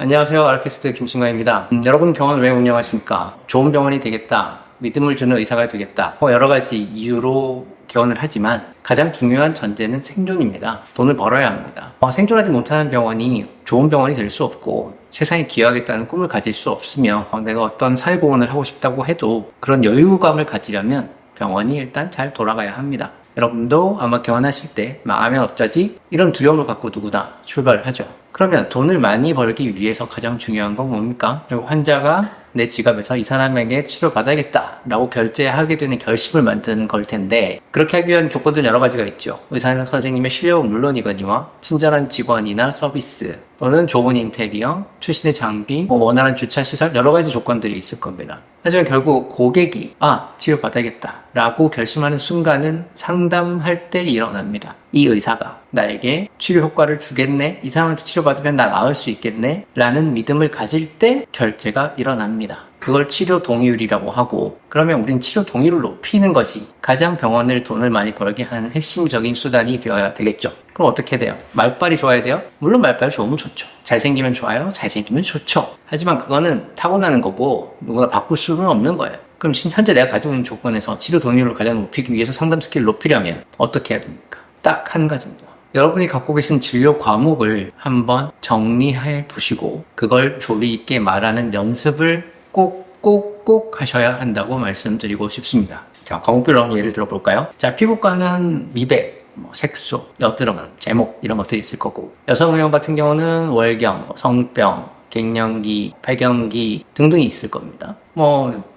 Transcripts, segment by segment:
안녕하세요. 아르케스트 김신관입니다. 여러분 병원 왜 운영하십니까? 좋은 병원이 되겠다. 믿음을 주는 의사가 되겠다. 여러 가지 이유로 개원을 하지만 가장 중요한 전제는 생존입니다. 돈을 벌어야 합니다. 생존하지 못하는 병원이 좋은 병원이 될 수 없고 세상에 기여하겠다는 꿈을 가질 수 없으며 내가 어떤 사회보험을 하고 싶다고 해도 그런 여유감을 가지려면 병원이 일단 잘 돌아가야 합니다. 여러분도 아마 개원하실 때 망하면 어쩌지? 이런 두려움을 갖고 누구나 출발을 하죠. 그러면 돈을 많이 벌기 위해서 가장 중요한 건 뭡니까? 결국 환자가 내 지갑에서 이 사람에게 치료받아야겠다 라고 결제하게 되는 결심을 만드는 걸 텐데, 그렇게 하기 위한 조건들 여러 가지가 있죠. 의사 선생님의 실력은 물론이거니와 친절한 직원이나 서비스, 또는 좋은 인테리어, 최신의 장비, 원활한 주차시설, 여러 가지 조건들이 있을 겁니다. 하지만 결국 고객이 치료받아야겠다 라고 결심하는 순간은 상담할 때 일어납니다. 이 의사가 나에게 치료 효과를 주겠네, 이 사람한테 치료받으면 나 나을 수 있겠네 라는 믿음을 가질 때 결제가 일어납니다. 그걸 치료 동의율이라고 하고, 그러면 우린 치료 동의율을 높이는 것이 가장 병원을 돈을 많이 벌게 하는 핵심적인 수단이 되어야 되겠죠. 그럼 어떻게 돼요? 말빨이 좋아야 돼요? 물론 말빨이 좋으면 좋죠. 잘생기면 좋아요? 잘생기면 좋죠. 하지만 그거는 타고나는 거고 누구나 바꿀 수는 없는 거예요. 그럼 현재 내가 가지고 있는 조건에서 치료 동의율을 가장 높이기 위해서 상담 스킬을 높이려면 어떻게 해야 됩니까? 딱 한 가지입니다. 여러분이 갖고 계신 진료 과목을 한번 정리해 두시고 그걸 조리 있게 말하는 연습을 꼭 하셔야 한다고 말씀드리고 싶습니다. 자, 과목별로 예를 들어볼까요? 자, 피부과는 미백, 색소, 여드름, 제목 이런 것들이 있을 거고, 여성의원 같은 경우는 월경, 성병, 갱년기, 발경기 등등이 있을 겁니다.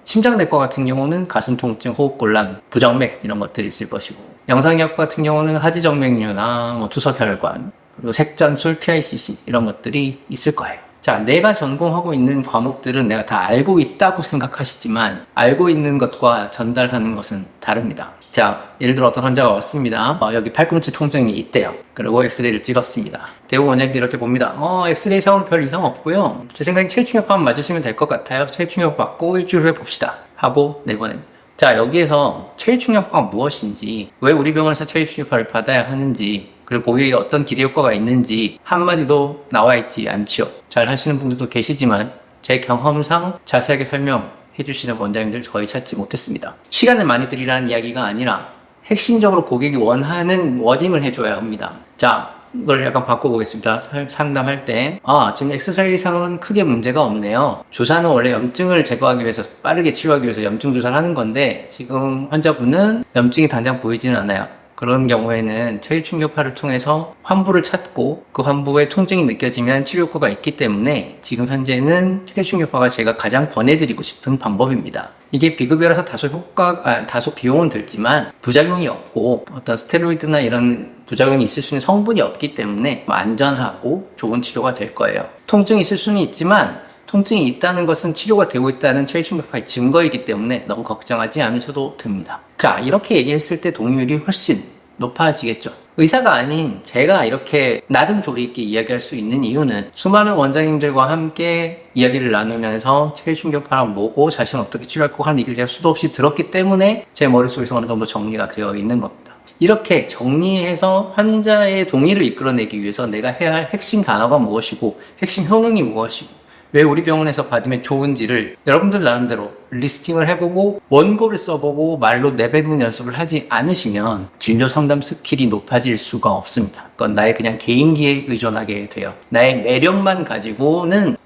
심장내과 같은 경우는 가슴 통증, 호흡곤란, 부정맥 이런 것들이 있을 것이고, 영상의학 같은 경우는 하지정맥류나 투석혈관, 그리고 색전술, PICC 이런 것들이 있을 거예요. 자, 내가 전공하고 있는 과목들은 내가 다 알고 있다고 생각하시지만 알고 있는 것과 전달하는 것은 다릅니다. 자, 예를 들어 어떤 환자가 왔습니다. 여기 팔꿈치 통증이 있대요. 그리고 엑스레이를 찍었습니다. 대부분 원장님들이 이렇게 봅니다. 엑스레이상은 별 이상 없고요. 제 생각엔 체중협만 맞으시면 될 것 같아요. 체중협 받고 일주일 후에 봅시다 하고 내보냅니다. 자, 여기에서 체중협과가 무엇인지, 왜 우리 병원에서 체중협과를 받아야 하는지, 그리고 고객이 어떤 기대 효과가 있는지 한마디도 나와 있지 않죠. 잘 하시는 분들도 계시지만 제 경험상 자세하게 설명해 주시는 원장님들 거의 찾지 못했습니다. 시간을 많이 들이라는 이야기가 아니라 핵심적으로 고객이 원하는 워딩을 해줘야 합니다. 자, 이걸 약간 바꿔보겠습니다. 상담할 때 지금 엑스레이상은 크게 문제가 없네요. 주사는 원래 염증을 제거하기 위해서, 빠르게 치료하기 위해서 염증 주사를 하는 건데 지금 환자분은 염증이 당장 보이지는 않아요. 그런 경우에는 체위충격파를 통해서 환부를 찾고 그 환부에 통증이 느껴지면 치료 효과가 있기 때문에 지금 현재는 체위충격파가 제가 가장 권해드리고 싶은 방법입니다. 이게 비급여라서 다소 비용은 들지만 부작용이 없고 어떤 스테로이드나 이런 부작용이 있을 수 있는 성분이 없기 때문에 안전하고 좋은 치료가 될 거예요. 통증이 있을 수는 있지만 통증이 있다는 것은 치료가 되고 있다는 체위충격파의 증거이기 때문에 너무 걱정하지 않으셔도 됩니다. 자, 이렇게 얘기했을 때 동의율이 훨씬 높아지겠죠. 의사가 아닌 제가 이렇게 나름 조리 있게 이야기할 수 있는 이유는 수많은 원장님들과 함께 이야기를 나누면서 체위충격파란 뭐고 자신은 어떻게 치료할 거 하는 얘기를 제가 수도 없이 들었기 때문에 제 머릿속에서 어느 정도 정리가 되어 있는 겁니다. 이렇게 정리해서 환자의 동의를 이끌어내기 위해서 내가 해야 할 핵심 단어가 무엇이고 핵심 효능이 무엇이고 왜 우리 병원에서 받으면 좋은지를 여러분들 나름대로 리스팅을 해보고 원고를 써보고 말로 내뱉는 연습을 하지 않으시면 진료 상담 스킬이 높아질 수가 없습니다. 그건 나의 그냥 개인기에 의존하게 돼요. 나의 매력만 가지고는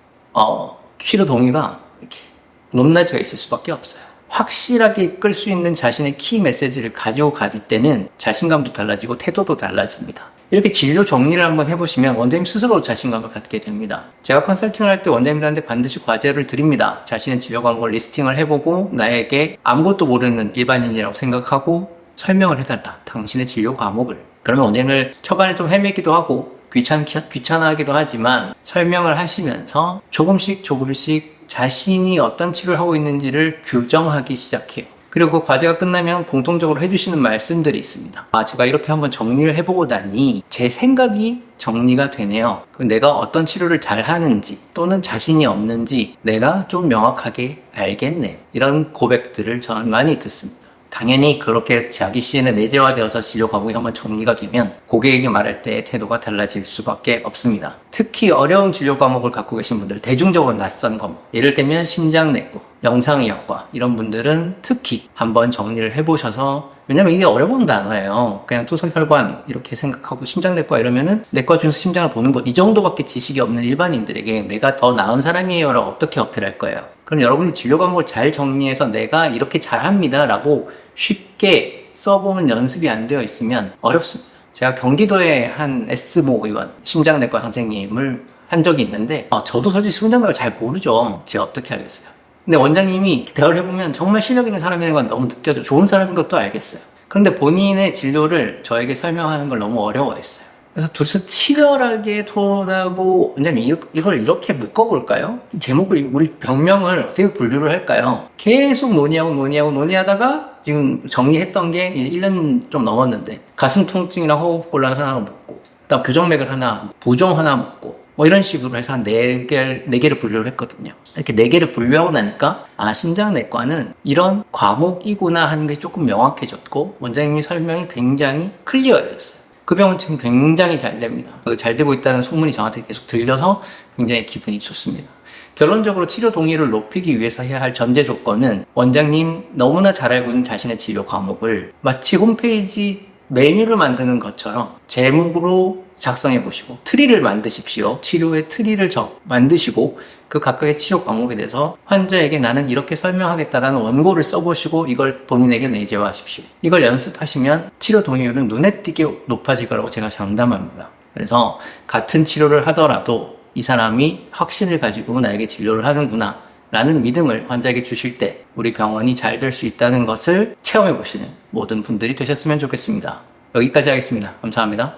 치료 동의가 이렇게 높낮이가 있을 수밖에 없어요. 확실하게 끌 수 있는 자신의 키 메시지를 가지고 가질 때는 자신감도 달라지고 태도도 달라집니다. 이렇게 진료 정리를 한번 해보시면 원장님 스스로 자신감을 갖게 됩니다. 제가 컨설팅을 할 때 원장님들한테 반드시 과제를 드립니다. 자신의 진료 과목을 리스팅을 해보고 나에게 아무것도 모르는 일반인이라고 생각하고 설명을 해달라. 당신의 진료 과목을. 그러면 원장님을 초반에 좀 헤매기도 하고 귀찮아하기도 하지만 설명을 하시면서 조금씩 자신이 어떤 치료를 하고 있는지를 규정하기 시작해요. 그리고 그 과제가 끝나면 공통적으로 해주시는 말씀들이 있습니다. 제가 이렇게 한번 정리를 해보고 나니 제 생각이 정리가 되네요. 내가 어떤 치료를 잘 하는지 또는 자신이 없는지 내가 좀 명확하게 알겠네. 이런 고백들을 저는 많이 듣습니다. 당연히 그렇게 자기 시에는 내재화되어서 진료 과목이 한번 정리가 되면 고객에게 말할 때 태도가 달라질 수밖에 없습니다. 특히 어려운 진료 과목을 갖고 계신 분들, 대중적으로 낯선 과목, 예를 들면 심장내과, 영상의학과 이런 분들은 특히 한번 정리를 해보셔서, 왜냐면 이게 어려운 단어예요. 그냥 투석혈관 이렇게 생각하고 심장내과 이러면은 내과 중에서 심장을 보는 것, 이 정도밖에 지식이 없는 일반인들에게 내가 더 나은 사람이에요를 어떻게 어필할 거예요? 그럼 여러분이 진료 과목을 잘 정리해서 내가 이렇게 잘합니다 라고 쉽게 써보는 연습이 안 되어 있으면 어렵습니다. 제가 경기도에 한 S모 의원, 심장내과 선생님을 한 적이 있는데 저도 솔직히 심장내과 잘 모르죠. 제가 어떻게 알겠어요. 근데 원장님이 대화를 해보면 정말 실력 있는 사람인 건 너무 느껴져. 좋은 사람인 것도 알겠어요. 그런데 본인의 진료를 저에게 설명하는 걸 너무 어려워했어요. 그래서 둘이서 치열하게 토론하고, 원장님 이걸 이렇게 묶어볼까요? 제목을, 우리 병명을 어떻게 분류를 할까요? 계속 논의하다가 지금 정리했던 게 1년 좀 넘었는데, 가슴 통증이나 호흡곤란 하나 묶고, 그다음 부정맥을 하나, 부종 하나 묶고, 뭐 이런 식으로 해서 한 4개를 분류를 했거든요. 이렇게 4개를 분류하고 나니까 심장내과는 이런 과목이구나 하는 게 조금 명확해졌고, 원장님이 설명이 굉장히 클리어해졌어요. 그 병은 지금 굉장히 잘 됩니다. 잘 되고 있다는 소문이 저한테 계속 들려서 굉장히 기분이 좋습니다. 결론적으로 치료 동의를 높이기 위해서 해야 할 전제 조건은, 원장님 너무나 잘 알고 있는 자신의 진료 과목을 마치 홈페이지 메뉴를 만드는 것처럼 제목으로 작성해 보시고, 트리를 만드십시오. 치료의 트리를 만드시고, 그 각각의 치료 과목에 대해서 환자에게 나는 이렇게 설명하겠다라는 원고를 써보시고 이걸 본인에게 내재화하십시오. 이걸 연습하시면 치료 동의율은 눈에 띄게 높아질 거라고 제가 장담합니다. 그래서 같은 치료를 하더라도 이 사람이 확신을 가지고 나에게 진료를 하는구나 라는 믿음을 환자에게 주실 때 우리 병원이 잘 될 수 있다는 것을 체험해 보시는 모든 분들이 되셨으면 좋겠습니다. 여기까지 하겠습니다. 감사합니다.